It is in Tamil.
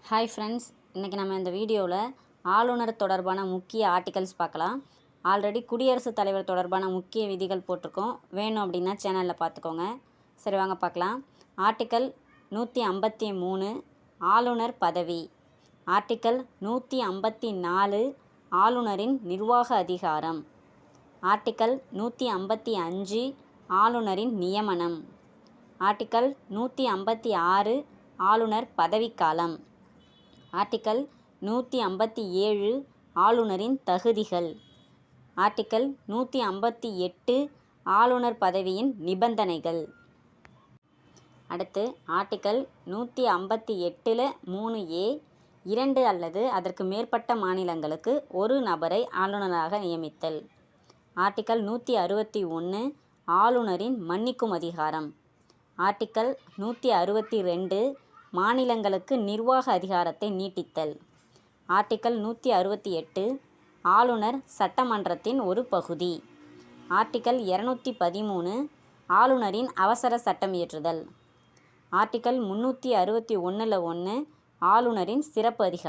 ஹாய் ஃப்ரெண்ட்ஸ், இன்றைக்கி நம்ம இந்த வீடியோவில் ஆளுநர் தொடர்பான முக்கிய ஆர்டிகல்ஸ் பார்க்கலாம். ஆல்ரெடி குடியரசுத் தலைவர் தொடர்பான முக்கிய விதிகள் போட்டிருக்கோம். வேணும் அப்படின்னா சேனலில் பார்த்துக்கோங்க. சரி, வாங்க பார்க்கலாம். ஆர்டிக்கல் 153 ஆளுநர் பதவி. ஆர்டிக்கல் 154 ஆளுநரின் நிர்வாக அதிகாரம். ஆர்டிக்கல் 155 ஆளுநரின் நியமனம். ஆர்டிக்கல் 156 ஆளுநர் பதவிக்காலம். ஆர்டிக்கல் 157 ஆளுநரின் தகுதிகள். ஆர்டிக்கல் 158 ஆளுநர் பதவியின் நிபந்தனைகள். அடுத்து ஆர்டிக்கல் 158 3A 2 அல்லது அதற்கு மேற்பட்ட மாநிலங்களுக்கு ஒரு நபரை ஆளுநராக நியமித்தல். ஆர்டிக்கல் 161 ஆளுநரின் மன்னிக்கும் அதிகாரம். ஆர்டிக்கல் 162 மாநிலங்களுக்கு நிர்வாக அதிகாரத்தை நீட்டித்தல். ஆர்டிக்கல் 168 ஆளுநர் சட்டமன்றத்தின் ஒரு பகுதி. ஆர்டிக்கல் 213 ஆளுநரின் அவசர சட்டம் இயற்றுதல். ஆர்டிக்கல் 361 ஆளுநரின் சிறப்பு அதிகாரம்.